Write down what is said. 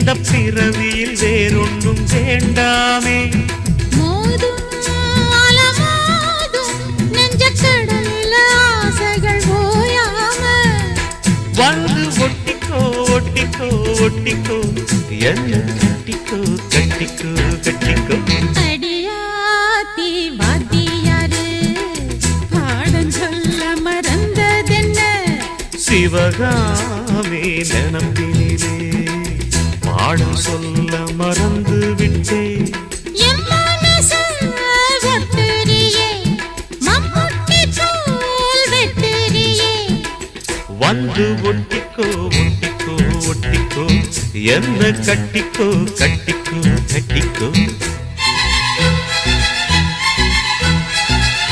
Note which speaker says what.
Speaker 1: இந்த பிறவியில் வேறொன்றும் வேண்டாமே.
Speaker 2: மோதும் அலமோதும் நெஞ்சக்கடலில் ஆசைகள் ஓயாம
Speaker 1: வந்து ஒட்டிக்கோ ஒட்டிக்கோ ஒட்டிக்கோ என்ன கட்டிக்கோ கட்டிக்கோ கட்டிக்கோ.
Speaker 2: அடியாத்தி வாத்தியாரு பாடம் சொல்ல மறந்ததென்ன
Speaker 1: சிவகாமி நினப்பினிலே பாடம் சொல்ல மறந்து விட்டே.
Speaker 2: என் மனச ஒட்டுறியே மம்முட்டி போல் வெட்டுறியே
Speaker 1: வந்து ஒட்டிக்கோ ஒட்டிக்கோ ஒட்டிக்கோ என்ன கட்டிக்கோ கட்டிக்கோ கட்டிக்கோ.